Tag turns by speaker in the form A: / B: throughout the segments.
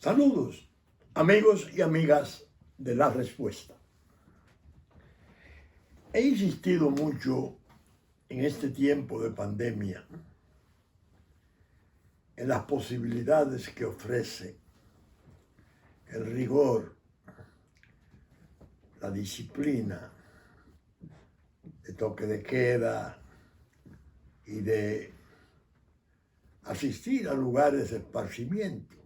A: Saludos, amigos y amigas de La Respuesta. He insistido mucho en este tiempo de pandemia en las posibilidades que ofrece el rigor, la disciplina de toque de queda y de asistir a lugares de esparcimiento.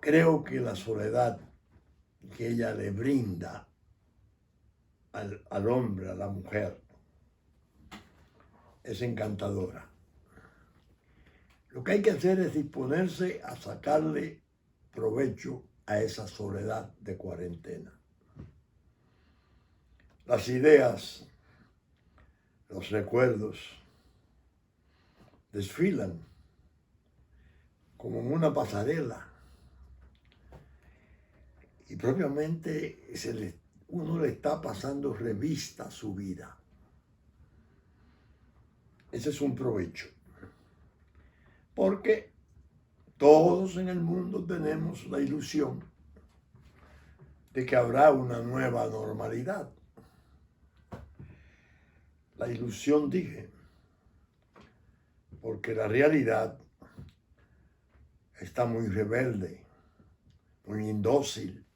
A: Creo que la soledad que ella le brinda al hombre, a la mujer, es encantadora. Lo que hay que hacer es disponerse a sacarle provecho a esa soledad de cuarentena. Las ideas, los recuerdos desfilan como en una pasarela y propiamente uno le está pasando revista a su vida. Ese es un provecho, porque todos en el mundo tenemos la ilusión de que habrá una nueva normalidad. La ilusión, dije, porque la realidad está muy rebelde, muy indócil,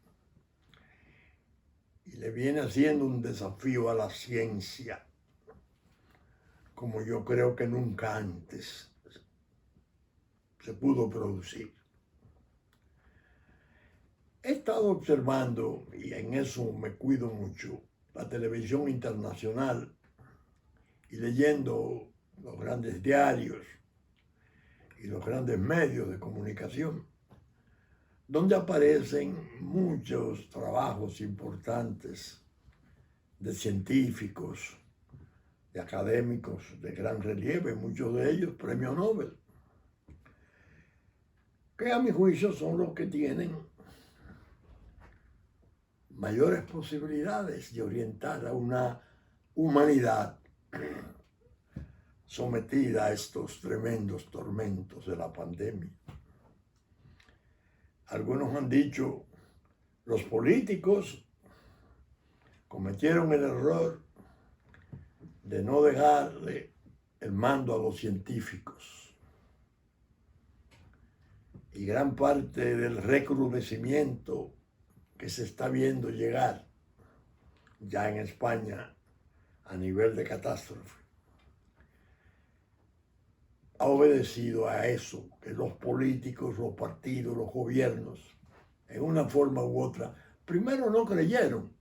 A: y le viene haciendo un desafío a la ciencia, como yo creo que nunca antes se pudo producir. He estado observando, y en eso me cuido mucho, la televisión internacional y leyendo los grandes diarios y los grandes medios de comunicación, donde aparecen muchos trabajos importantes de científicos, de académicos de gran relieve, muchos de ellos premio Nobel, que a mi juicio son los que tienen mayores posibilidades de orientar a una humanidad sometida a estos tremendos tormentos de la pandemia. Algunos han dicho, los políticos cometieron el error de no dejarle el mando a los científicos. Y gran parte del recrudecimiento que se está viendo llegar ya en España a nivel de catástrofe ha obedecido a eso, que los políticos, los partidos, los gobiernos, en una forma u otra, primero no creyeron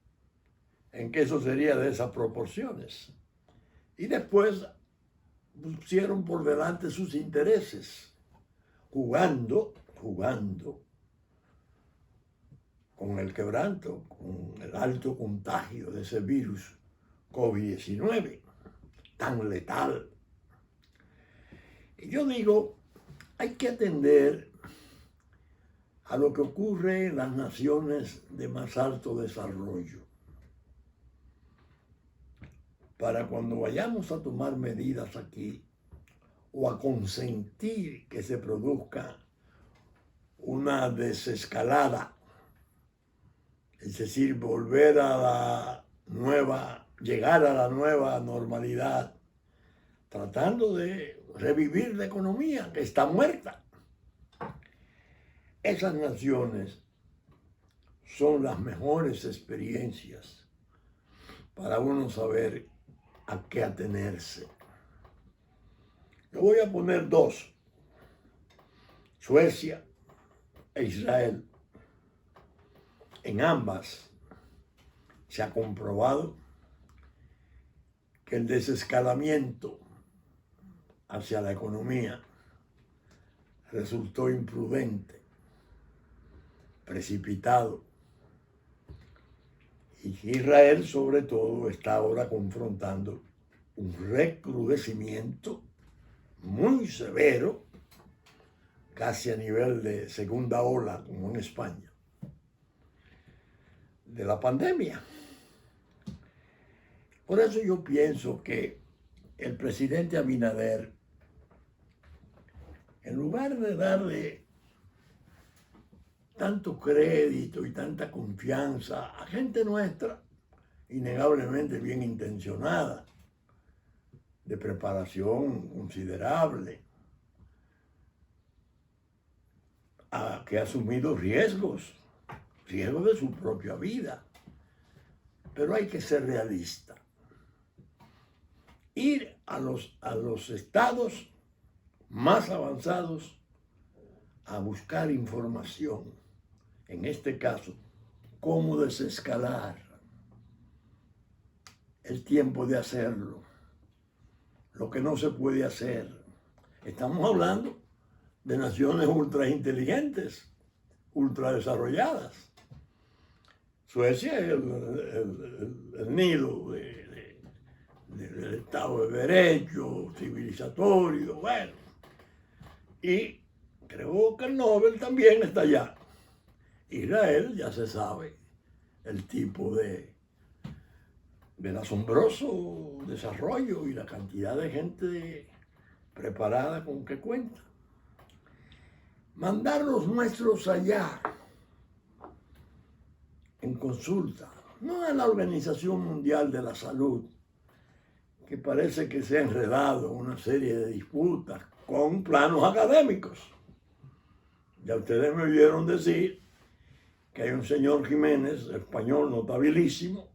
A: en que eso sería de esas proporciones y después pusieron por delante sus intereses, jugando con el quebranto, con el alto contagio de ese virus COVID-19, tan letal. Y yo digo, hay que atender a lo que ocurre en las naciones de más alto desarrollo, para cuando vayamos a tomar medidas aquí o a consentir que se produzca una desescalada, es decir, llegar a la nueva normalidad, tratando de revivir la economía que está muerta. Esas naciones son las mejores experiencias para uno saber a qué atenerse. Yo voy a poner dos: Suecia e Israel. En ambas se ha comprobado que el desescalamiento hacia la economía resultó imprudente, precipitado. Y Israel, sobre todo, está ahora confrontando un recrudecimiento muy severo, casi a nivel de segunda ola, como en España, de la pandemia. Por eso yo pienso que el presidente Abinader en lugar de darle tanto crédito y tanta confianza a gente nuestra, innegablemente bien intencionada, de preparación considerable, que ha asumido riesgos de su propia vida. Pero hay que ser realista. Ir a los estados más avanzados a buscar información, en este caso, cómo desescalar, el tiempo de hacerlo, lo que no se puede hacer. Estamos hablando de naciones ultra inteligentes, ultra desarrolladas. Suecia es el nido del Estado de Derecho, civilizatorio, bueno. Y creo que el Nobel también está allá. Israel ya se sabe el tipo del asombroso desarrollo y la cantidad de gente preparada con que cuenta. Mandar los nuestros allá en consulta, no a la Organización Mundial de la Salud, que parece que se ha enredado en una serie de disputas con planos académicos. Ya ustedes me oyeron decir que hay un señor Jiménez, español notabilísimo,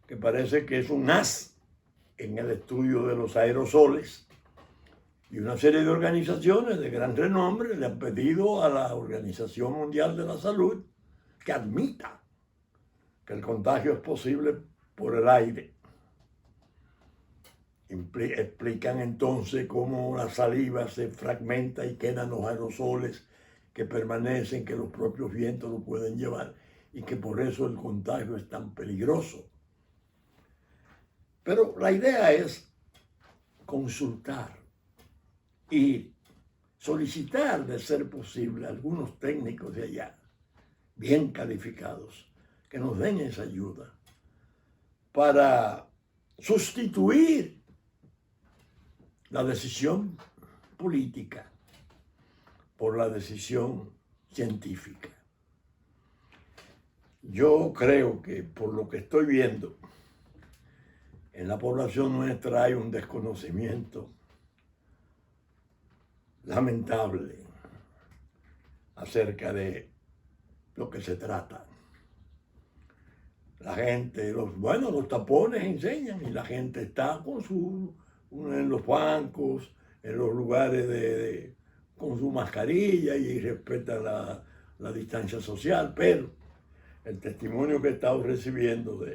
A: que parece que es un as en el estudio de los aerosoles, y una serie de organizaciones de gran renombre le han pedido a la Organización Mundial de la Salud que admita que el contagio es posible por el aire. Explican entonces cómo la saliva se fragmenta y quedan los aerosoles que permanecen, que los propios vientos lo pueden llevar y que por eso el contagio es tan peligroso. Pero la idea es consultar y solicitar, de ser posible, a algunos técnicos de allá, bien calificados, que nos den esa ayuda para sustituir la decisión política por la decisión científica. Yo creo que, por lo que estoy viendo, en la población nuestra hay un desconocimiento lamentable acerca de lo que se trata. La gente, los tapones enseñan y la gente está en los bancos, en los lugares con su mascarilla y respeta la distancia social, pero el testimonio que he estado recibiendo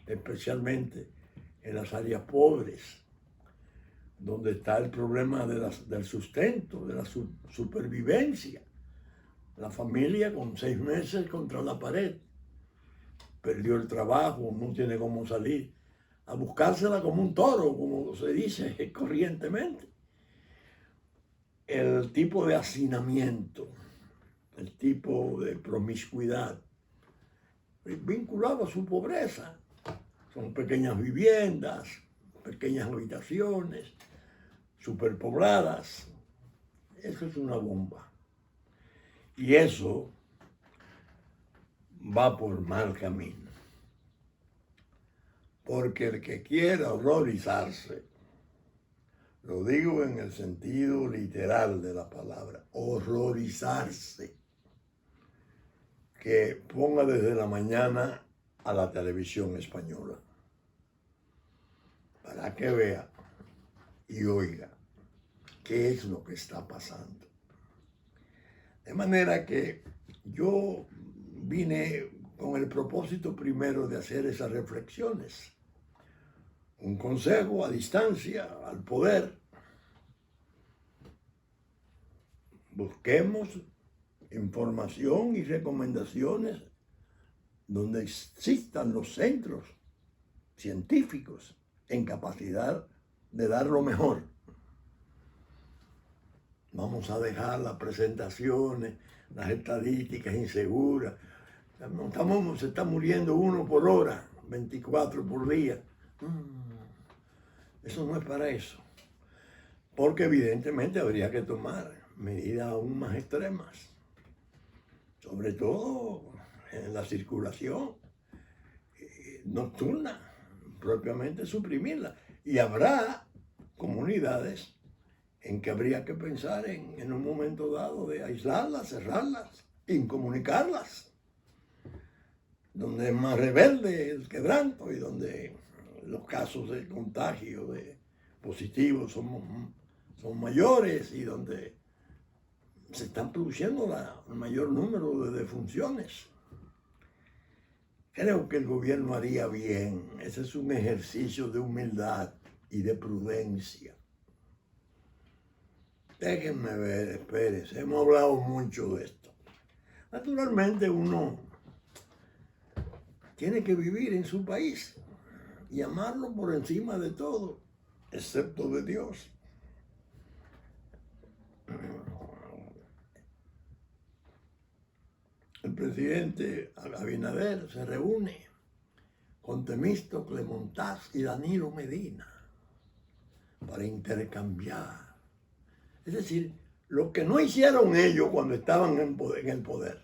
A: especialmente en las áreas pobres, donde está el problema del sustento, de la supervivencia. La familia con 6 meses contra la pared, perdió el trabajo, no tiene cómo salir, a buscársela como un toro, como se dice corrientemente. El tipo de hacinamiento, el tipo de promiscuidad, vinculado a su pobreza. Son pequeñas viviendas, pequeñas habitaciones, superpobladas. Eso es una bomba. Y eso va por mal camino. Porque el que quiera horrorizarse, lo digo en el sentido literal de la palabra, horrorizarse, que ponga desde la mañana a la televisión española, para que vea y oiga qué es lo que está pasando. De manera que yo vine con el propósito primero de hacer esas reflexiones. Un consejo a distancia al poder. Busquemos información y recomendaciones donde existan los centros científicos en capacidad de dar lo mejor. Vamos a dejar las presentaciones, las estadísticas inseguras. Se está muriendo 1 por hora, 24 por día. Eso no es para eso. Porque evidentemente habría que tomar medidas aún más extremas, sobre todo en la circulación nocturna, propiamente suprimirla. Y habrá comunidades en que habría que pensar en un momento dado de aislarlas, cerrarlas, incomunicarlas, donde es más rebelde el quebranto y donde los casos de contagio de positivos son mayores y donde se están produciendo el mayor número de defunciones. Creo que el gobierno haría bien. Ese es un ejercicio de humildad y de prudencia. Déjenme ver, espérense, hemos hablado mucho de esto. Naturalmente uno tiene que vivir en su país y amarlo por encima de todo, excepto de Dios. El presidente Abinader se reúne con Temístocle Montaz y Danilo Medina para intercambiar. Es decir, lo que no hicieron ellos cuando estaban en el poder,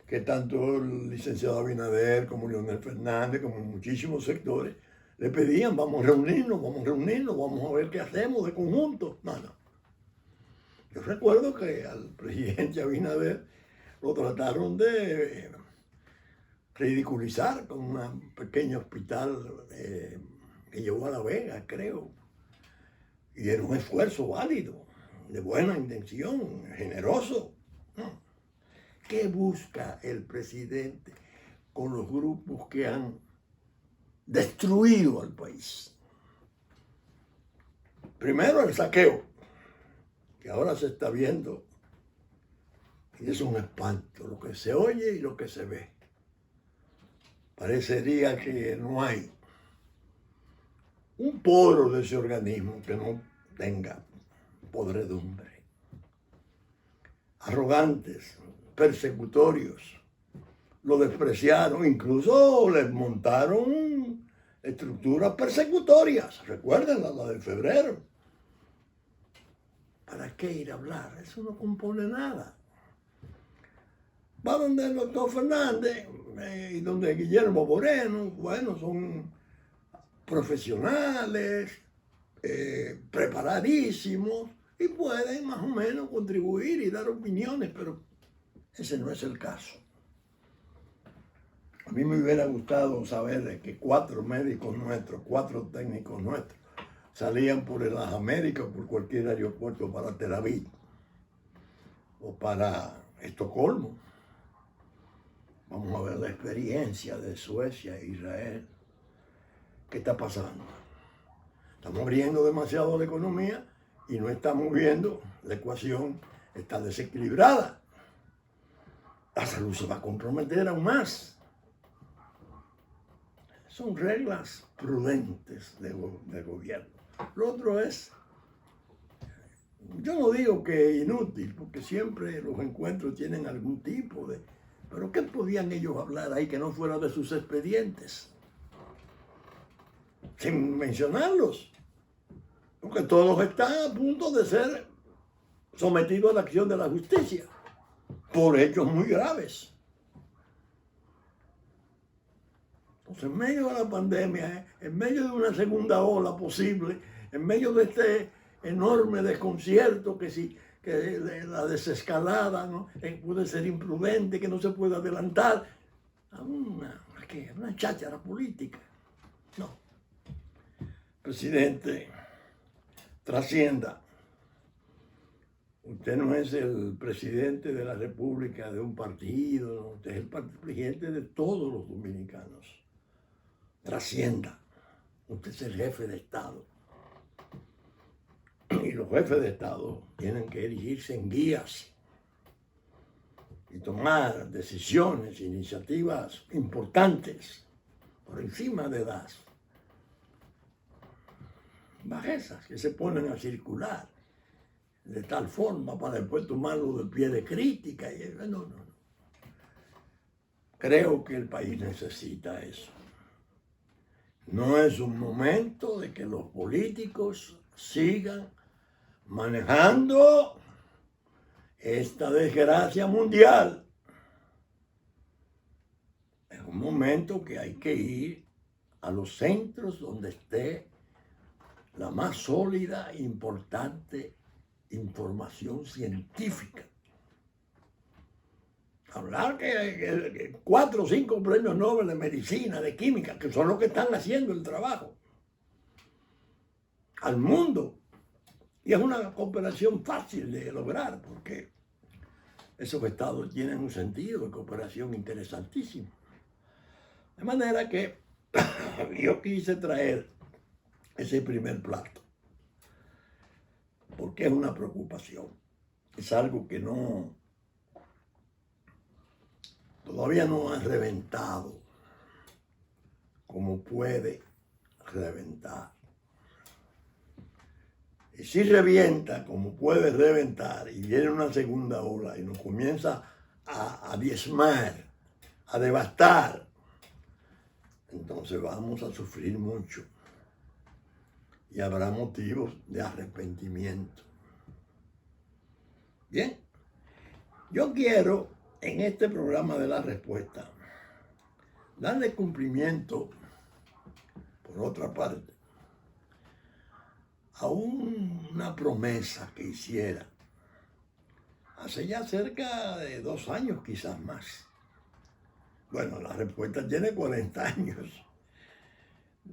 A: que tanto el licenciado Abinader como Leonel Fernández, como muchísimos sectores, le pedían, vamos a reunirnos, vamos a ver qué hacemos de conjunto. No. Yo recuerdo que al presidente Abinader lo trataron de ridiculizar con un pequeño hospital que llevó a La Vega, creo. Y era un esfuerzo válido, de buena intención, generoso. ¿Qué busca el presidente con los grupos que han destruido al país? Primero el saqueo, que ahora se está viendo, y es un espanto lo que se oye y lo que se ve. Parecería que no hay un poro de ese organismo que no tenga podredumbre. Arrogantes, persecutorios, lo despreciaron, incluso les montaron estructuras persecutorias. Recuerden la de febrero. ¿Para qué ir a hablar? Eso no compone nada. Va donde el doctor Fernández y donde Guillermo Moreno, bueno, son profesionales, preparadísimos y pueden más o menos contribuir y dar opiniones, pero ese no es el caso. A mí me hubiera gustado saber que 4 médicos nuestros, 4 técnicos nuestros, salían por las Américas o por cualquier aeropuerto para Tel Aviv o para Estocolmo. Vamos a ver la experiencia de Suecia e Israel. ¿Qué está pasando? Estamos abriendo demasiado la economía y no estamos viendo, la ecuación está desequilibrada. La salud se va a comprometer aún más. Son reglas prudentes de gobierno. Lo otro es, yo no digo que es inútil, porque siempre los encuentros tienen algún tipo de... Pero ¿qué podían ellos hablar ahí que no fuera de sus expedientes? Sin mencionarlos. Porque todos están a punto de ser sometidos a la acción de la justicia por hechos muy graves. Entonces, en medio de la pandemia, en medio de una segunda ola posible, en medio de este enorme desconcierto que la desescalada, ¿no? Puede ser imprudente, que no se puede adelantar a una cháchara política. No. Presidente, trascienda. Usted no es el presidente de la República de un partido, ¿no? Usted es el presidente de todos los dominicanos. Trascienda. Usted es el jefe de Estado. Y los jefes de Estado tienen que erigirse en guías y tomar decisiones, iniciativas importantes por encima de las bajezas que se ponen a circular de tal forma para después tomarlo de pie de crítica. No. Creo que el país necesita eso. No es un momento de que los políticos sigan manejando esta desgracia mundial, es un momento que hay que ir a los centros donde esté la más sólida e importante información científica. Hablar que 4 o 5 premios Nobel de medicina, de química, que son los que están haciendo el trabajo al mundo. Y es una cooperación fácil de lograr, porque esos estados tienen un sentido de cooperación interesantísimo. De manera que yo quise traer ese primer plato, porque es una preocupación. Es algo que todavía no ha reventado como puede reventar. Y si revienta como puede reventar y viene una segunda ola y nos comienza a diezmar, a devastar, entonces vamos a sufrir mucho y habrá motivos de arrepentimiento. Bien, yo quiero en este programa de la respuesta darle cumplimiento, por otra parte, a una promesa que hiciera hace ya cerca de 2 años, quizás más. Bueno, la respuesta tiene 40 años,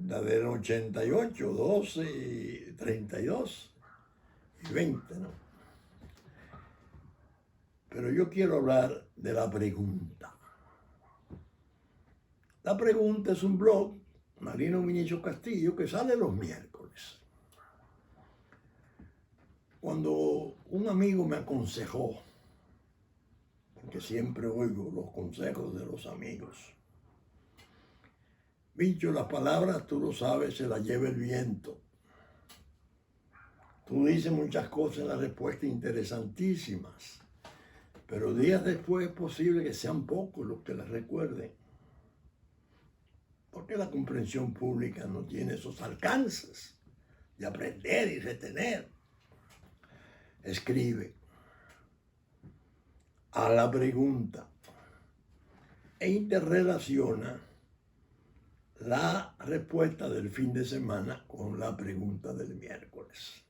A: la del 88, 12, 32 y 20, ¿no? Pero yo quiero hablar de la pregunta. La pregunta es un blog, Marino Vinicio Castillo, que sale los miércoles. Cuando un amigo me aconsejó, porque siempre oigo los consejos de los amigos, Vincho, las palabras, tú lo sabes, se las lleva el viento. Tú dices muchas cosas en la respuesta interesantísimas, pero días después es posible que sean pocos los que las recuerden, porque la comprensión pública no tiene esos alcances de aprender y retener. Escribe a la pregunta e interrelaciona la respuesta del fin de semana con la pregunta del miércoles.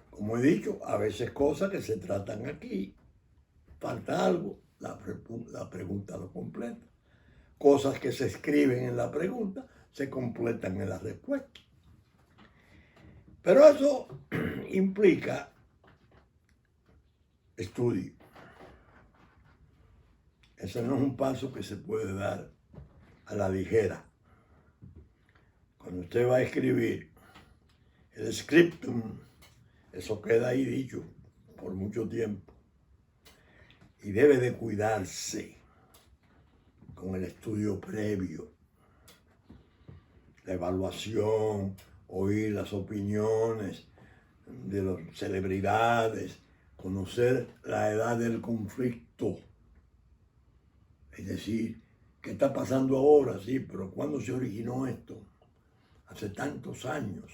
A: Como he dicho, a veces cosas que se tratan aquí, falta algo, la pregunta lo completa. Cosas que se escriben en la pregunta se completan en la respuesta. Pero eso implica estudio. Ese no es un paso que se puede dar a la ligera. Cuando usted va a escribir el scriptum, eso queda ahí dicho por mucho tiempo. Y debe de cuidarse con el estudio previo, la evaluación, oír las opiniones de las celebridades, conocer la edad del conflicto. Es decir, ¿qué está pasando ahora? Sí, pero ¿cuándo se originó esto? Hace tantos años.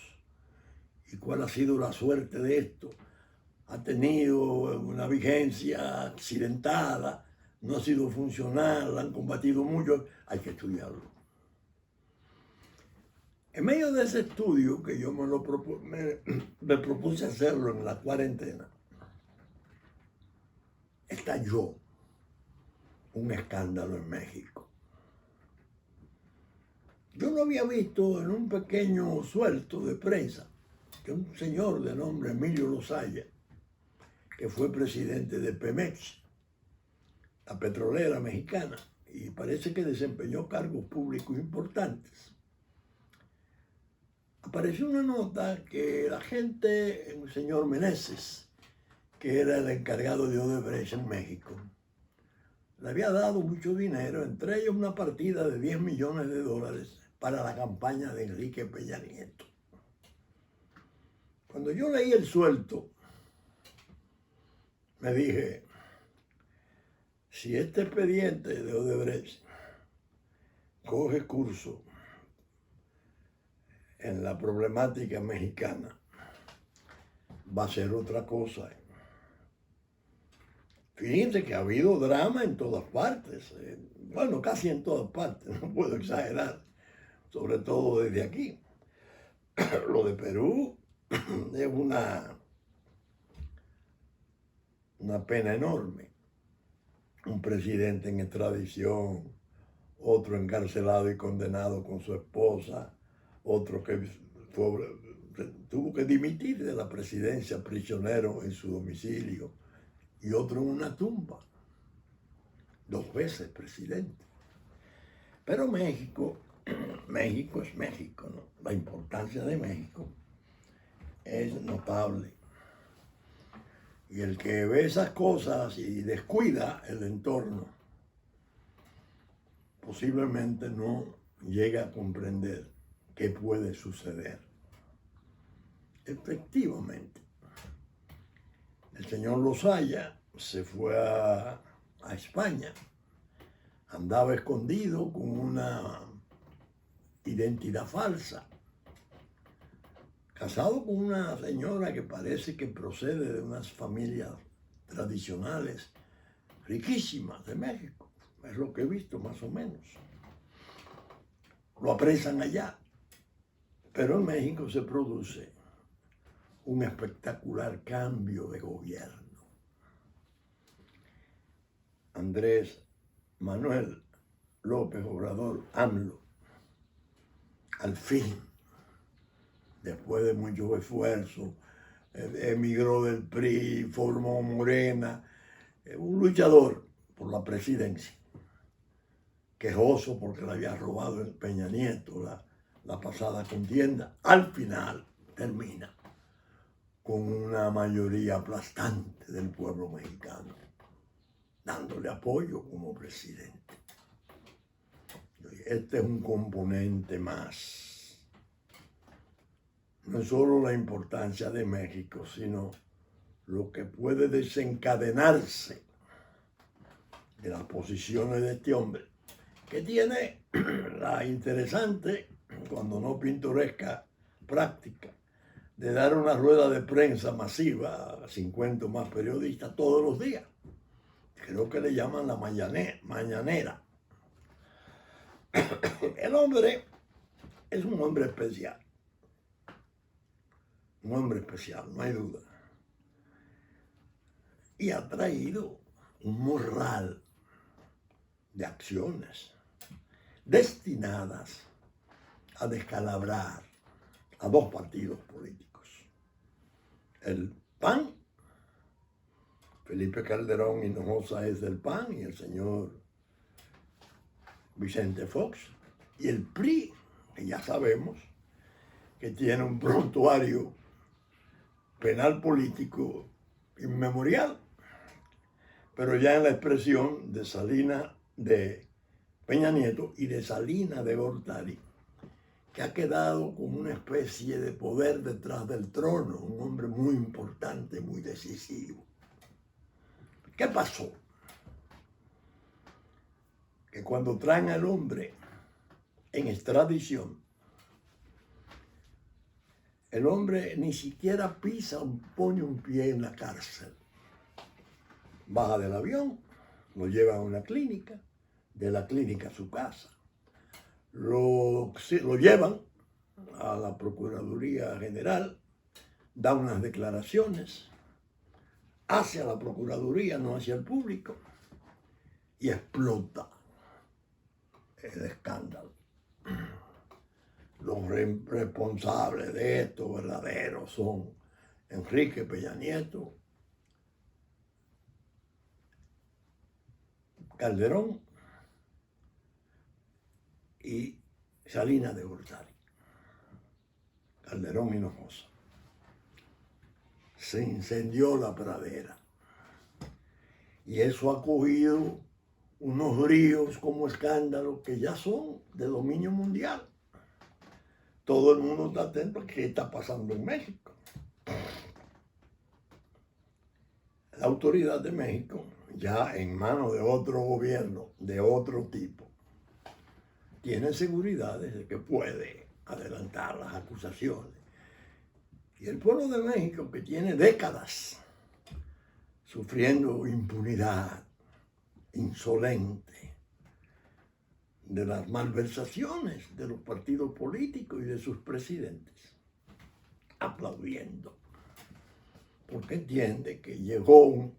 A: ¿Y cuál ha sido la suerte de esto? Ha tenido una vigencia accidentada, no ha sido funcional, la han combatido mucho, hay que estudiarlo. En medio de ese estudio, que yo me propuse hacerlo en la cuarentena, estalló un escándalo en México. Yo lo había visto en un pequeño suelto de prensa que un señor de nombre Emilio Lozoya, que fue presidente de Pemex, la petrolera mexicana, y parece que desempeñó cargos públicos importantes. Apareció una nota que la gente, el señor Meneses, que era el encargado de Odebrecht en México, le había dado mucho dinero, entre ellos una partida de $10 millones para la campaña de Enrique Peña Nieto. Cuando yo leí el suelto, me dije, si este expediente de Odebrecht coge curso en la problemática mexicana, va a ser otra cosa. Fíjense que ha habido drama en todas partes, bueno, casi en todas partes, no puedo exagerar, sobre todo desde aquí. Lo de Perú es una pena enorme. Un presidente en extradición, otro encarcelado y condenado con su esposa, otro que tuvo que dimitir de la presidencia prisionero en su domicilio y otro en una tumba. 2 veces presidente. Pero México es México, ¿no? La importancia de México es notable. Y el que ve esas cosas y descuida el entorno, posiblemente no llega a comprender qué puede suceder. Efectivamente, el señor Lozaya se fue a España, andaba escondido con una identidad falsa, casado con una señora que parece que procede de unas familias tradicionales riquísimas de México. Es lo que he visto más o menos. Lo apresan allá, pero en México se produce un espectacular cambio de gobierno. Andrés Manuel López Obrador, AMLO, al fin, después de muchos esfuerzos, emigró del PRI, formó Morena, un luchador por la presidencia, quejoso porque le había robado el Peña Nieto la pasada contienda, al final termina con una mayoría aplastante del pueblo mexicano, dándole apoyo como presidente. Este es un componente más. No es solo la importancia de México, sino lo que puede desencadenarse de las posiciones de este hombre, que tiene la interesante, cuando no pintoresca, práctica de dar una rueda de prensa masiva a 50 más periodistas todos los días. Creo que le llaman la mañanera. El hombre es un hombre especial. Un hombre especial, no hay duda. Y ha traído un morral de acciones destinadas a descalabrar a 2 partidos políticos. El PAN, Felipe Calderón Hinojosa es del PAN y el señor Vicente Fox, y el PRI, que ya sabemos que tiene un prontuario penal político inmemorial, pero ya en la expresión de Salinas de Peña Nieto y de Salinas de Gortari, que ha quedado como una especie de poder detrás del trono, un hombre muy importante, muy decisivo. ¿Qué pasó? Que cuando traen al hombre en extradición, el hombre ni siquiera pone un pie en la cárcel. Baja del avión, lo lleva a una clínica, de la clínica a su casa. Lo llevan a la Procuraduría General, da unas declaraciones hacia la Procuraduría, no hacia el público, y explota el escándalo. Los responsables de esto verdaderos son Enrique Peña Nieto, Calderón y Salinas de Gortari. Calderón Hinojosa. Se incendió la pradera. Y eso ha cogido unos ríos como escándalo que ya son de dominio mundial. Todo el mundo está atento a qué está pasando en México. La autoridad de México, ya en manos de otro gobierno, de otro tipo, tiene seguridades de que puede adelantar las acusaciones. Y el pueblo de México, que tiene décadas sufriendo impunidad insolente de las malversaciones de los partidos políticos y de sus presidentes, aplaudiendo, porque entiende que llegó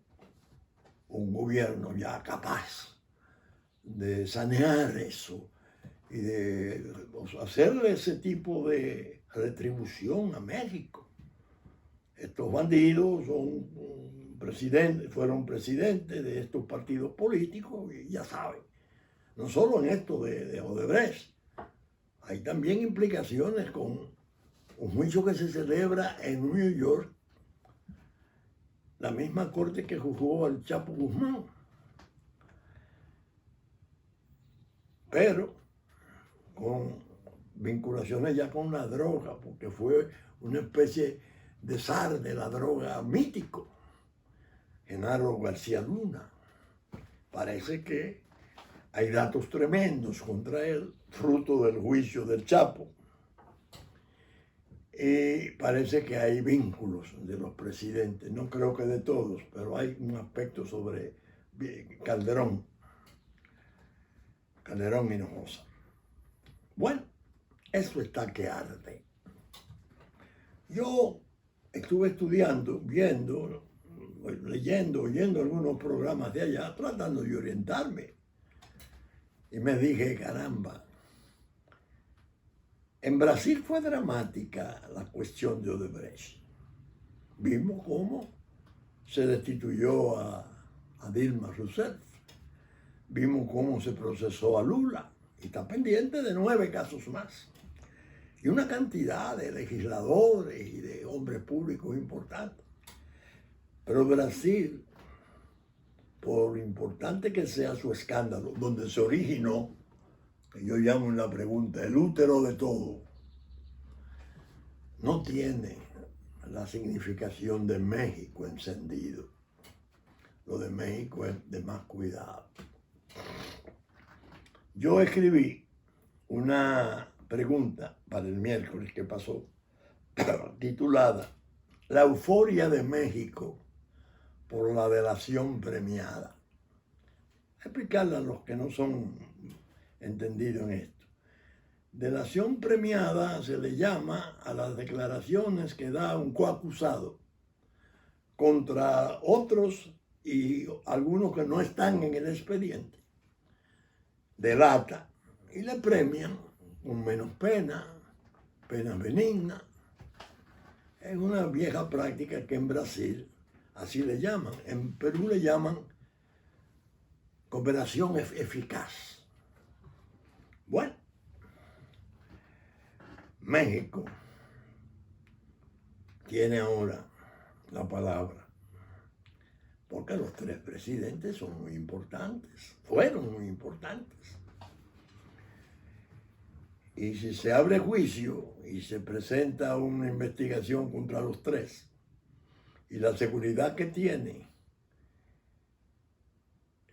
A: un gobierno ya capaz de sanear eso y de hacerle ese tipo de retribución a México. Estos bandidos fueron presidentes de estos partidos políticos y ya saben, no solo en esto de Odebrecht, hay también implicaciones con un juicio que se celebra en New York, la misma corte que juzgó al Chapo Guzmán. Pero con vinculaciones ya con la droga, porque fue una especie de zar de la droga mítico, Genaro García Luna. Parece que hay datos tremendos contra él, fruto del juicio del Chapo. Y parece que hay vínculos de los presidentes, no creo que de todos, pero hay un aspecto sobre Calderón Hinojosa. Bueno, eso está que arde. Yo estuve estudiando, viendo, leyendo, oyendo algunos programas de allá, tratando de orientarme. Y me dije, caramba, en Brasil fue dramática la cuestión de Odebrecht. Vimos cómo se destituyó a Dilma Rousseff. Vimos cómo se procesó a Lula y está pendiente de 9 casos más. Y una cantidad de legisladores y de hombres públicos importantes. Pero Brasil, por importante que sea su escándalo, donde se originó, que yo llamo en la pregunta, el útero de todo, no tiene la significación de México encendido. Lo de México es de más cuidado. Yo escribí una pregunta para el miércoles que pasó, titulada La euforia de México por la delación premiada. Explicarle a los que no son entendidos en esto. Delación premiada se le llama a las declaraciones que da un coacusado contra otros y algunos que no están en el expediente. Delata y le premian con menos pena, penas benignas. Es una vieja práctica que en Brasil así le llaman. En Perú le llaman cooperación eficaz. Bueno, México tiene ahora la palabra, porque los 3 presidentes son muy importantes, fueron muy importantes. Y si se abre juicio y se presenta una investigación contra los 3, y la seguridad que tiene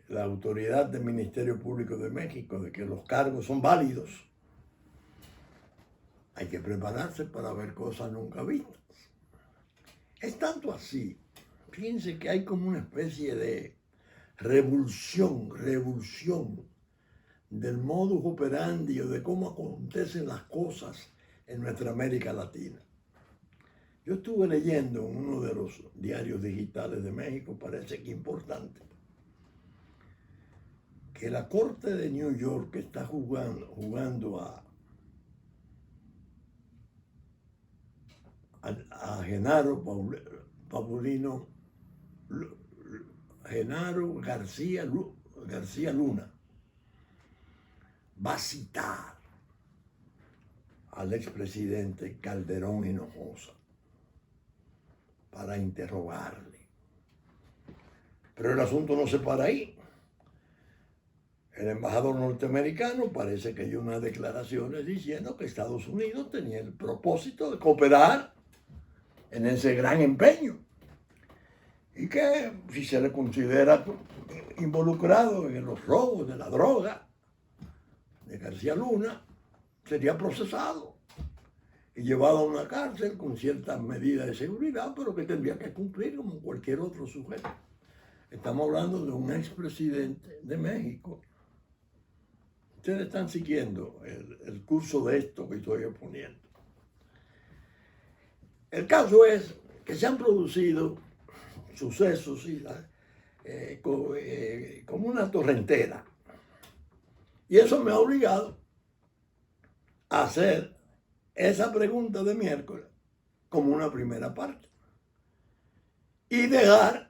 A: la autoridad del Ministerio Público de México de que los cargos son válidos, hay que prepararse para ver cosas nunca vistas. Es tanto así, fíjense que hay como una especie de revolución del modus operandi o de cómo acontecen las cosas en nuestra América Latina. Yo estuve leyendo en uno de los diarios digitales de México, parece que importante, que la Corte de New York está jugando a Genaro García Luna. Va a citar al expresidente Calderón Hinojosa para interrogarle. Pero el asunto no se para ahí. El embajador norteamericano parece que hay unas declaraciones diciendo que Estados Unidos tenía el propósito de cooperar en ese gran empeño y que si se le considera involucrado en los robos de la droga de García Luna, sería procesado y llevado a una cárcel con ciertas medidas de seguridad, pero que tendría que cumplir como cualquier otro sujeto. Estamos hablando de un expresidente de México. Ustedes están siguiendo el curso de esto que estoy exponiendo. El caso es que se han producido sucesos como una torrentera. Y eso me ha obligado a hacer esa pregunta de miércoles como una primera parte. Y dejar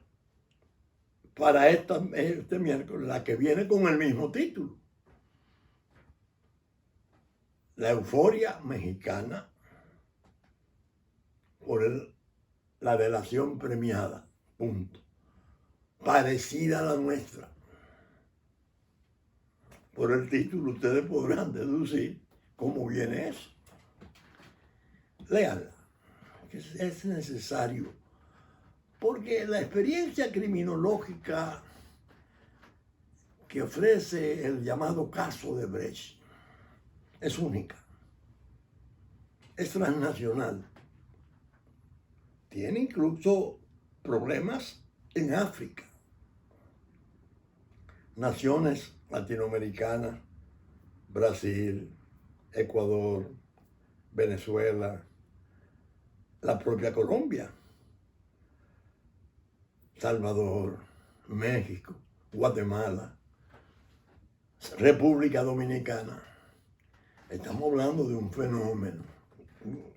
A: para este miércoles la que viene con el mismo título. La euforia mexicana por la delación premiada, punto. Parecida a la nuestra. Por el título ustedes podrán deducir cómo viene eso. Léanla, que es necesario, porque la experiencia criminológica que ofrece el llamado caso de Brecht es única, es transnacional. Tiene incluso problemas en África. Naciones latinoamericanas, Brasil, Ecuador, Venezuela, la propia Colombia, Salvador, México, Guatemala, República Dominicana. Estamos hablando de un fenómeno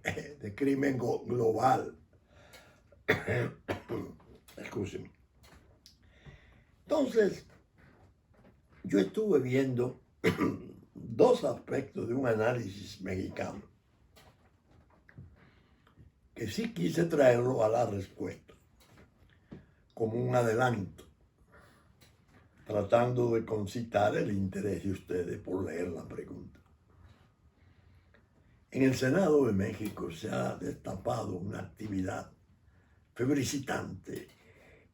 A: de crimen global. Escúcheme. Entonces, yo estuve viendo dos aspectos de un análisis mexicano que sí quise traerlo a la respuesta como un adelanto, tratando de concitar el interés de ustedes por leer la pregunta. En el Senado de México se ha destapado una actividad febricitante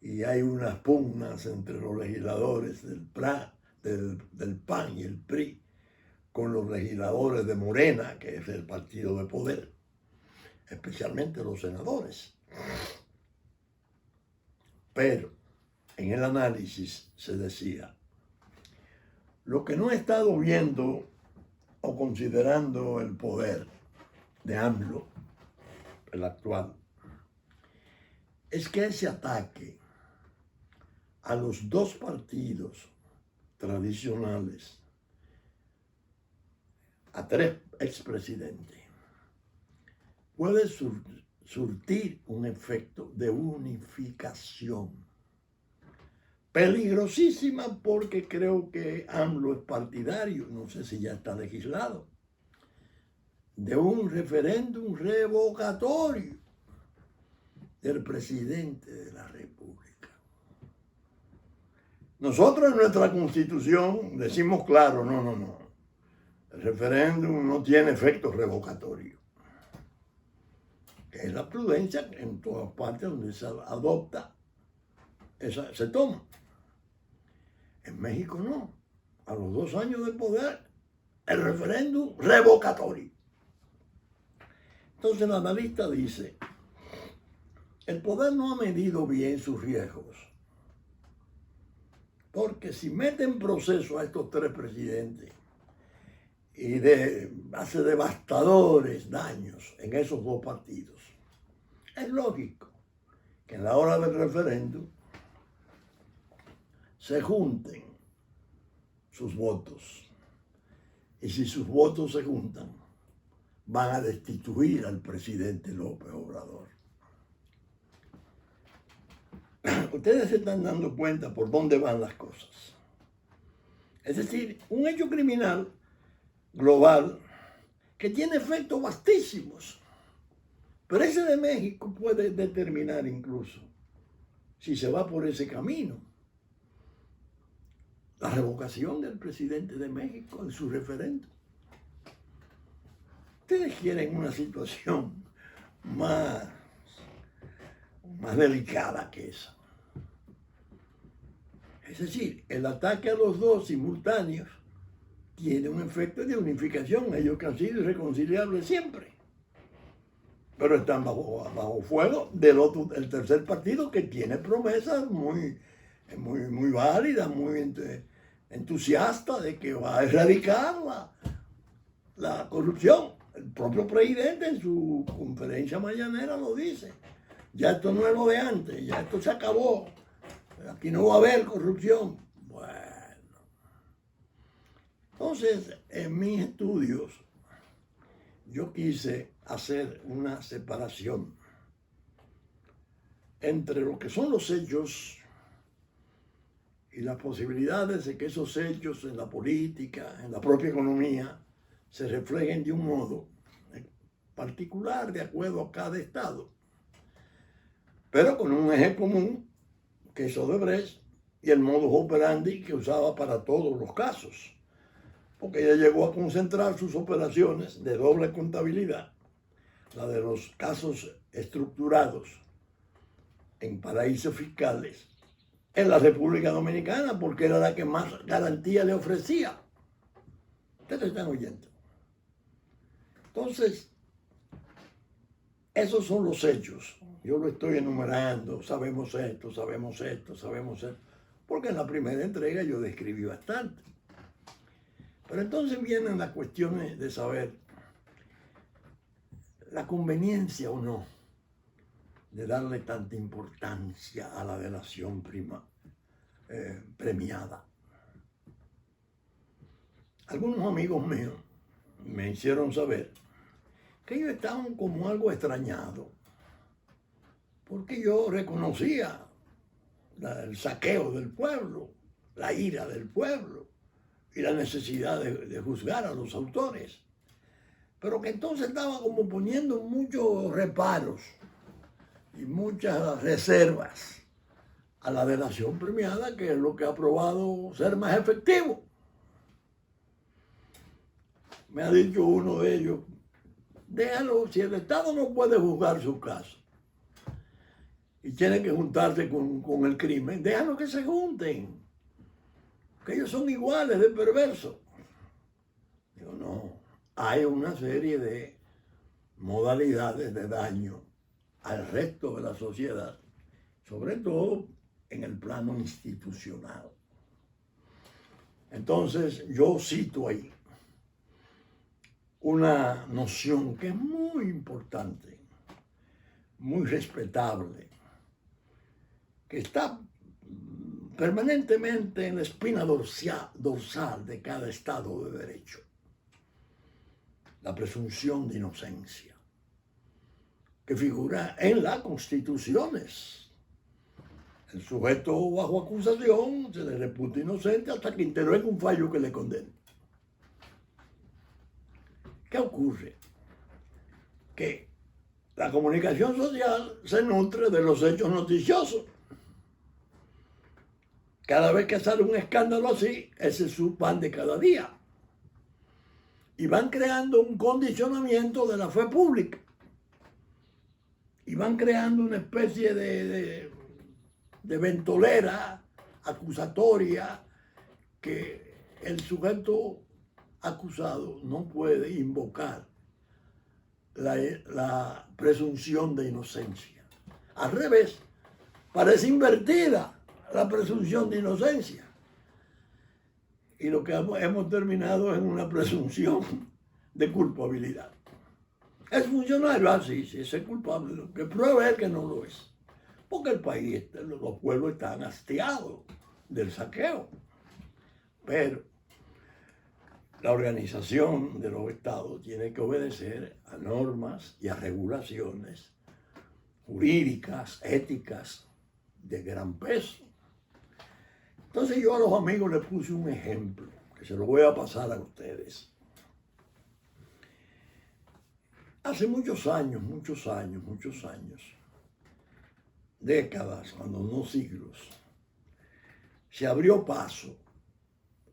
A: y hay unas pugnas entre los legisladores del PAN y el PRI con los legisladores de Morena, que es el partido de poder, especialmente los senadores. Pero en el análisis se decía, lo que no he estado viendo o considerando el poder de AMLO, el actual, es que ese ataque a los dos partidos tradicionales, a tres expresidentes, puede surtir un efecto de unificación. Peligrosísima porque creo que AMLO es partidario, no sé si ya está legislado, de un referéndum revocatorio del presidente de la República. Nosotros en nuestra Constitución decimos claro, no. El referéndum no tiene efecto revocatorio. Que es la prudencia en todas partes donde se adopta, se toma. En México no. A los 2 años de poder, el referéndum revocatorio. Entonces el analista dice, el poder no ha medido bien sus riesgos. Porque si mete en proceso a estos tres presidentes y hace devastadores daños en esos dos partidos, es lógico que en la hora del referéndum se junten sus votos. Y si sus votos se juntan, van a destituir al presidente López Obrador. Ustedes se están dando cuenta por dónde van las cosas. Es decir, un hecho criminal global que tiene efectos vastísimos. Pero ese de México puede determinar incluso si se va por ese camino. La revocación del presidente de México en su referéndum. Ustedes quieren una situación más delicada que esa. Es decir, el ataque a los dos simultáneos tiene un efecto de unificación. Ellos que han sido irreconciliables siempre. Pero están bajo fuego del tercer partido que tiene promesas muy es muy válida, muy entusiasta de que va a erradicar la corrupción. El propio presidente en su conferencia mañanera lo dice. Ya esto no es lo de antes, ya esto se acabó. Aquí no va a haber corrupción. Bueno. Entonces, en mis estudios, yo quise hacer una separación entre lo que son los hechos y las posibilidades de que esos hechos en la política, en la propia economía, se reflejen de un modo particular de acuerdo a cada estado, pero con un eje común, que es Odebrecht, y el modus operandi que usaba para todos los casos, porque ella llegó a concentrar sus operaciones de doble contabilidad, la de los casos estructurados en paraísos fiscales, en la República Dominicana, porque era la que más garantía le ofrecía. Ustedes están oyendo. Entonces, esos son los hechos. Yo lo estoy enumerando, sabemos esto, sabemos esto, sabemos esto, porque en la primera entrega yo describí bastante. Pero entonces vienen las cuestiones de saber la conveniencia o no de darle tanta importancia a la delación premiada. Algunos amigos míos me hicieron saber que ellos estaban como algo extrañados, porque yo reconocía el saqueo del pueblo, la ira del pueblo y la necesidad de juzgar a los autores, pero que entonces estaba como poniendo muchos reparos y muchas reservas a la delación premiada, que es lo que ha probado ser más efectivo. Me ha dicho uno de ellos, déjalo, si el Estado no puede juzgar su caso y tiene que juntarse con el crimen, déjalo que se junten, que ellos son iguales de perversos. Digo, no, hay una serie de modalidades de daño al resto de la sociedad, sobre todo en el plano institucional. Entonces yo cito ahí una noción que es muy importante, muy respetable, que está permanentemente en la espina dorsal de cada Estado de Derecho: la presunción de inocencia, que figura en las constituciones. El sujeto bajo acusación se le reputa inocente hasta que intervenga un fallo que le condene. ¿Qué ocurre? Que la comunicación social se nutre de los hechos noticiosos. Cada vez que sale un escándalo así, ese es su pan de cada día. Y van creando un condicionamiento de la fe pública. Y van creando una especie de ventolera acusatoria que el sujeto acusado no puede invocar la presunción de inocencia. Al revés, parece invertida la presunción de inocencia. Y lo que hemos terminado es en una presunción de culpabilidad. Es funcionario, así, sí, es culpable. Lo que prueba es que no lo es. Porque el país, los pueblos están hastiados del saqueo. Pero la organización de los estados tiene que obedecer a normas y a regulaciones jurídicas, éticas, de gran peso. Entonces yo a los amigos les puse un ejemplo, que se lo voy a pasar a ustedes. Hace muchos años, décadas, cuando no siglos, se abrió paso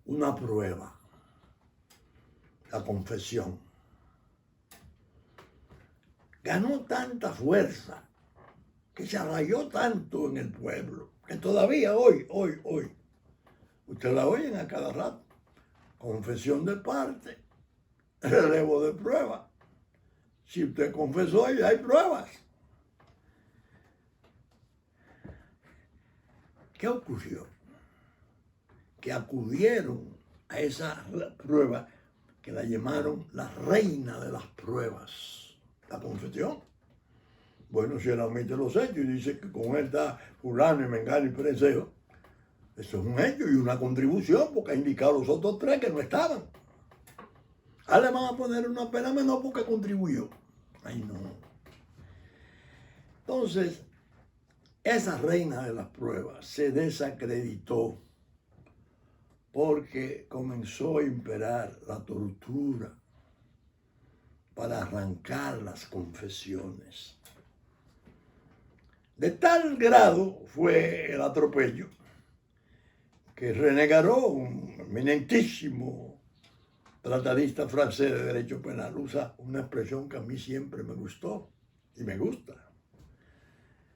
A: una prueba, la confesión. Ganó tanta fuerza, que se arraigó tanto en el pueblo, que todavía hoy, usted la oyen a cada rato. Confesión de parte, relevo de prueba. Si usted confesó, ya hay pruebas. ¿Qué ocurrió? Que acudieron a esa prueba que la llamaron la reina de las pruebas, la confesión. Bueno, si él admite los hechos y dice que con él está fulano y mengano y pereceo, eso es un hecho y una contribución porque ha indicado a los otros tres que no estaban. A le van a poner una pena menor porque contribuyó. Ay, no. Entonces, esa reina de las pruebas se desacreditó porque comenzó a imperar la tortura para arrancar las confesiones. De tal grado fue el atropello que René Garó, un eminentísimo tratadista francés de derecho penal, usa una expresión que a mí siempre me gustó y me gusta.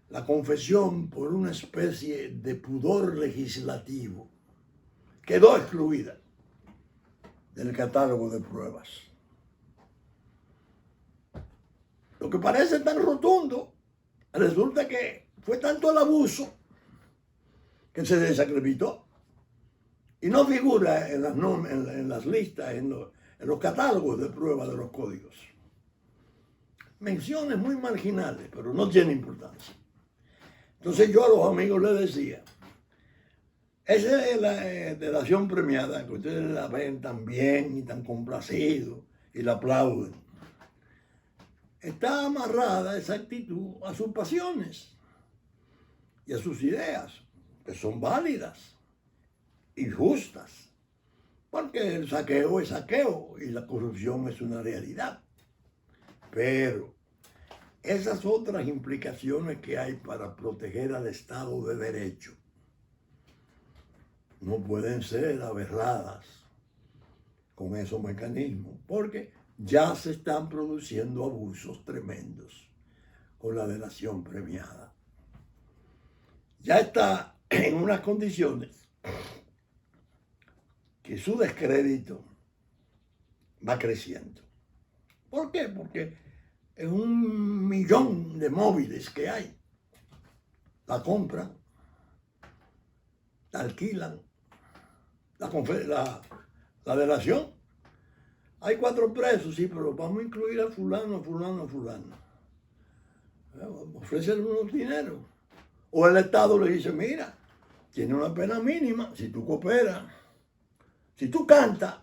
A: La confesión, por una especie de pudor legislativo, quedó excluida del catálogo de pruebas. Lo que parece tan rotundo, resulta que fue tanto el abuso que se desacreditó y no figura en las listas, en los catálogos de pruebas de los códigos. Menciones muy marginales, pero no tiene importancia. Entonces yo a los amigos les decía, esa es la delación premiada, que ustedes la ven tan bien y tan complacidos y la aplauden. Está amarrada esa actitud a sus pasiones y a sus ideas, que son válidas y justas, porque el saqueo es saqueo y la corrupción es una realidad. Pero esas otras implicaciones que hay para proteger al Estado de Derecho no pueden ser aberradas con esos mecanismos, porque ya se están produciendo abusos tremendos con la delación premiada. Ya está en unas condiciones que su descrédito va creciendo. ¿Por qué? Porque es 1.000.000 de móviles que hay. La compran, la alquilan, la delación. Hay 4 presos, sí, pero vamos a incluir a fulano, fulano, fulano. Ofrecerle unos dineros. O el Estado le dice, mira, tiene una pena mínima, si tú cooperas, si tú cantas,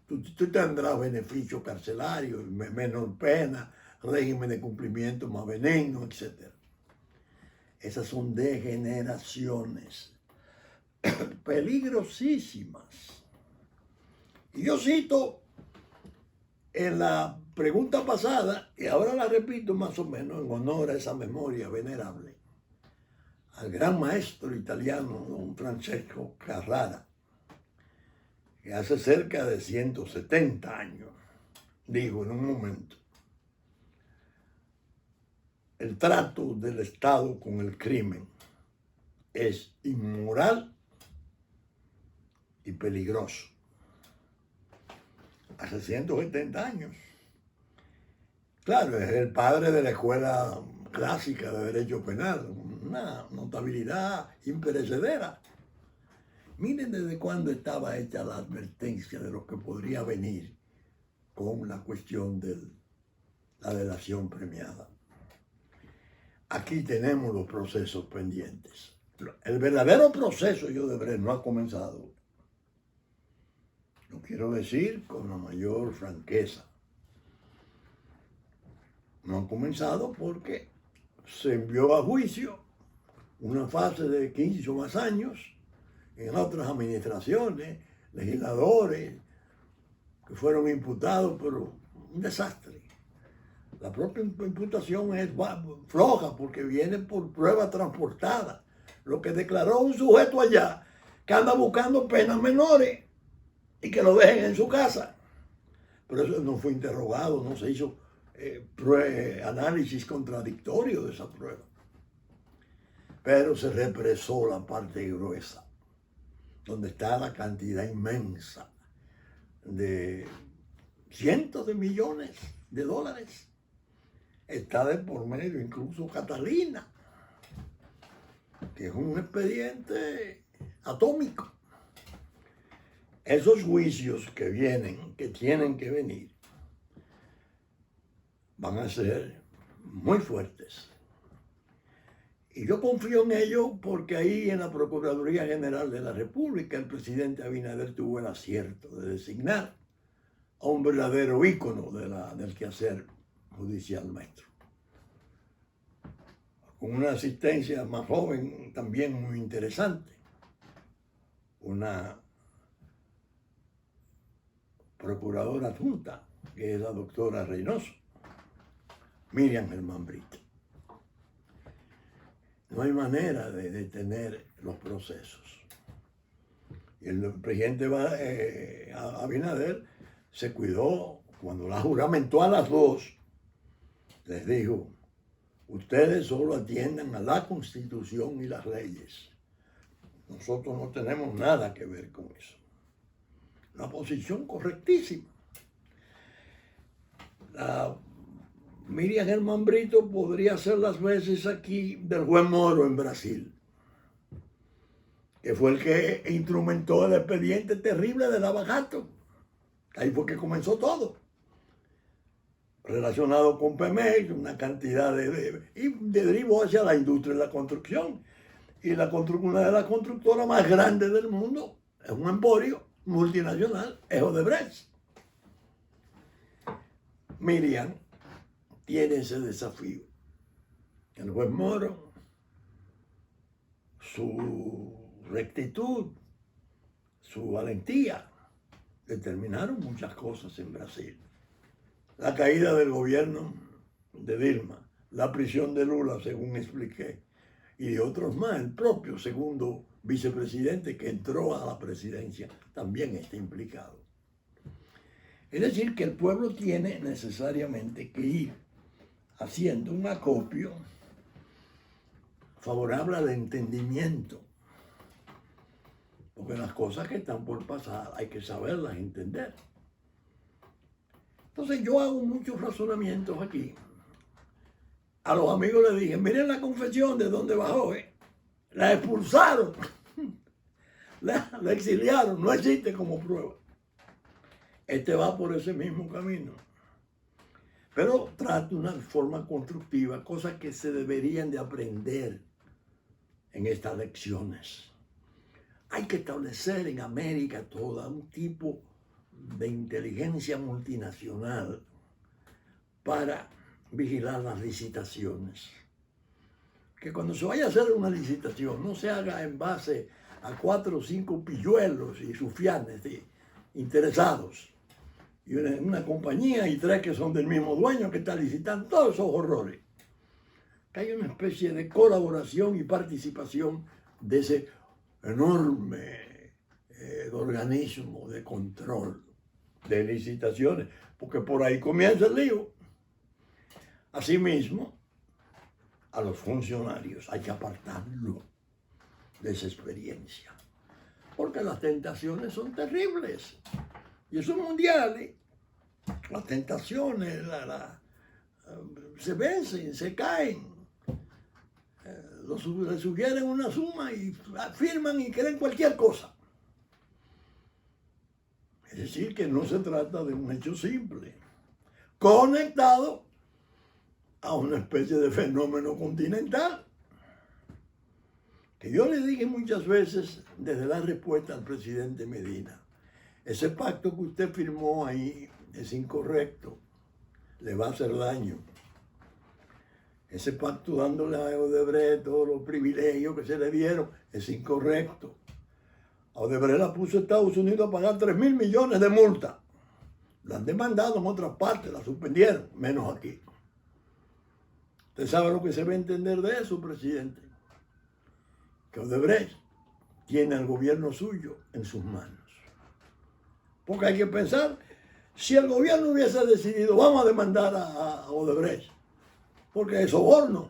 A: tú tendrás beneficios carcelarios, menor pena, régimen de cumplimiento más veneno, etc. Esas son degeneraciones peligrosísimas. Y yo cito en la pregunta pasada, y ahora la repito más o menos en honor a esa memoria venerable, al gran maestro italiano don Francesco Carrara, que hace cerca de 170 años dijo en un momento, el trato del Estado con el crimen es inmoral y peligroso. Hace 170 años. Claro, es el padre de la escuela clásica de derecho penal, una notabilidad imperecedera. Miren desde cuándo estaba hecha la advertencia de lo que podría venir con la cuestión de la delación premiada. Aquí tenemos los procesos pendientes. El verdadero proceso de Odebrecht no ha comenzado. Lo quiero decir con la mayor franqueza. No ha comenzado porque se envió a juicio una fase de 15 o más años en otras administraciones, legisladores que fueron imputados, pero un desastre. La propia imputación es floja porque viene por prueba transportada. Lo que declaró un sujeto allá que anda buscando penas menores y que lo dejen en su casa. Pero eso no fue interrogado, no se hizo análisis contradictorio de esa prueba. Pero se represó la parte gruesa, donde está la cantidad inmensa de cientos de millones de dólares. Está de por medio incluso Catalina. que es un expediente atómico. Esos juicios que vienen, que tienen que venir, van a ser muy fuertes. Y yo confío en ello porque ahí en la Procuraduría General de la República el presidente Abinader tuvo el acierto de designar a un verdadero ícono del quehacer judicial nuestro. Con una asistencia más joven también muy interesante. Una procuradora adjunta, que es la doctora Reynoso, Miriam Germán Brito. No hay manera de detener los procesos. Y el presidente Abinader se cuidó cuando la juramentó a las dos. Les dijo, ustedes solo atiendan a la Constitución y las leyes. Nosotros no tenemos nada que ver con eso. Una posición correctísima. La Miriam Germán Brito podría hacer las veces aquí del juez Moro en Brasil, que fue el que instrumentó el expediente terrible de Lava Jato. Ahí fue que comenzó todo, relacionado con Pemex, una cantidad y derivó hacia la industria de la construcción. Y una de las constructoras más grandes del mundo es un emporio multinacional, es Odebrecht. Miriam tiene ese desafío. El juez Moro, su rectitud, su valentía, determinaron muchas cosas en Brasil. La caída del gobierno de Dilma, la prisión de Lula, según expliqué, y de otros más, el propio segundo vicepresidente que entró a la presidencia también está implicado. Es decir, que el pueblo tiene necesariamente que ir haciendo un acopio favorable al entendimiento, porque las cosas que están por pasar hay que saberlas entender. Entonces yo hago muchos razonamientos aquí. A los amigos les dije, miren la confesión de donde bajó, la expulsaron, la exiliaron, no existe como prueba. Este va por ese mismo camino. Pero trata una forma constructiva, cosas que se deberían de aprender en estas lecciones. Hay que establecer en América toda un tipo de inteligencia multinacional para vigilar las licitaciones. Que cuando se vaya a hacer una licitación no se haga en base a 4 o 5 pilluelos y sufianes interesados. Y una compañía y 3 que son del mismo dueño que está licitando, todos esos horrores. Que hay una especie de colaboración y participación de ese enorme organismo de control de licitaciones, porque por ahí comienza el lío. Asimismo, a los funcionarios hay que apartarlo de esa experiencia, porque las tentaciones son terribles y son mundiales. Las tentaciones se vencen, se caen, les sugieren una suma y firman y creen cualquier cosa. Es decir, que no se trata de un hecho simple, conectado a una especie de fenómeno continental. Que yo le dije muchas veces desde la respuesta al presidente Medina, ese pacto que usted firmó ahí es incorrecto, le va a hacer daño. Ese pacto dándole a Odebrecht todos los privilegios que se le dieron es incorrecto. A Odebrecht la puso Estados Unidos a pagar 3.000 millones de multa. La han demandado en otras partes, la suspendieron, menos aquí. ¿Usted sabe lo que se va a entender de eso, presidente? Que Odebrecht tiene al gobierno suyo en sus manos. Porque hay que pensar, si el gobierno hubiese decidido, vamos a demandar a Odebrecht, porque es soborno,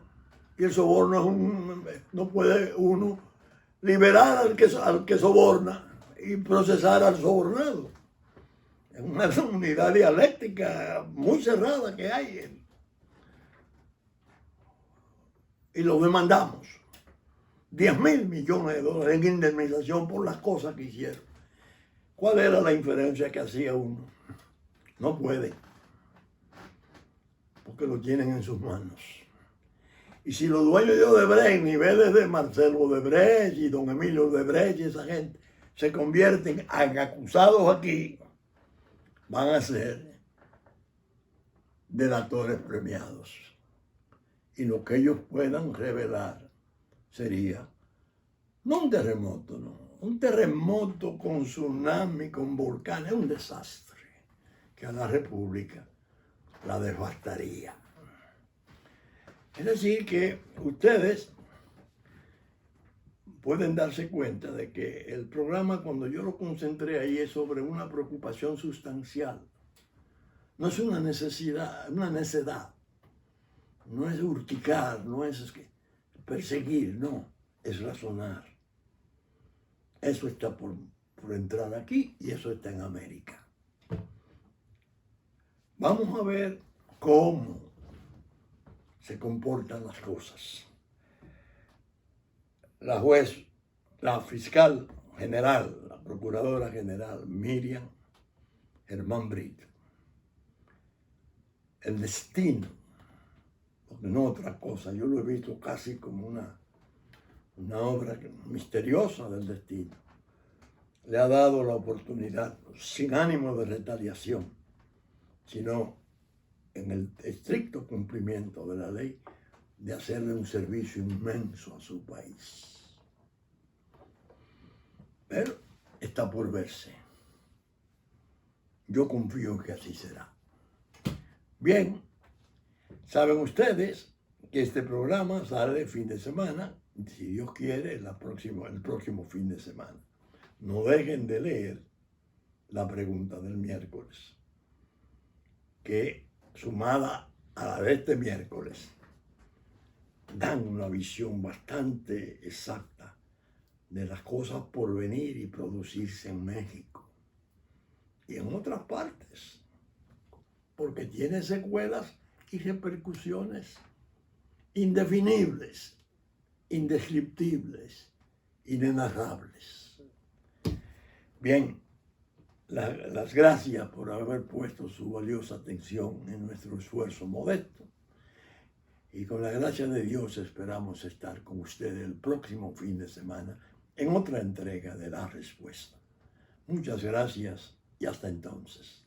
A: y el soborno no puede uno liberar al que soborna y procesar al sobornado. Es una unidad dialéctica muy cerrada que hay. Y lo demandamos. 10.000 millones de dólares en indemnización por las cosas que hicieron. ¿Cuál era la inferencia que hacía uno? No puede, porque lo tienen en sus manos. Y si los dueños de Odebrecht, niveles de Marcelo Odebrecht y don Emilio Odebrecht y esa gente, se convierten en acusados aquí, van a ser delatores premiados. Y lo que ellos puedan revelar sería, no un terremoto, no, un terremoto con tsunami, con volcanes, un desastre que a la República la devastaría. Es decir, que ustedes pueden darse cuenta de que el programa, cuando yo lo concentré ahí, es sobre una preocupación sustancial. No es una necesidad, una necedad. No es urticar, no es perseguir, no, es razonar. Eso está por entrar aquí y eso está en América. Vamos a ver cómo se comportan las cosas. La juez, la fiscal general, la procuradora general Miriam Germán Brito. El destino, porque no otra cosa, yo lo he visto casi como una obra misteriosa del destino. Le ha dado la oportunidad, sin ánimo de retaliación, sino en el estricto cumplimiento de la ley, de hacerle un servicio inmenso a su país. Pero está por verse. Yo confío en que así será. Bien, saben ustedes que este programa sale el fin de semana, si Dios quiere, el próximo fin de semana. No dejen de leer la pregunta del miércoles, que sumada a la de este miércoles, dan una visión bastante exacta de las cosas por venir y producirse en México y en otras partes, porque tiene secuelas y repercusiones indefinibles, indescriptibles, inenarrables. Bien, las gracias por haber puesto su valiosa atención en nuestro esfuerzo modesto. Y con la gracia de Dios esperamos estar con ustedes el próximo fin de semana en otra entrega de La Respuesta. Muchas gracias y hasta entonces.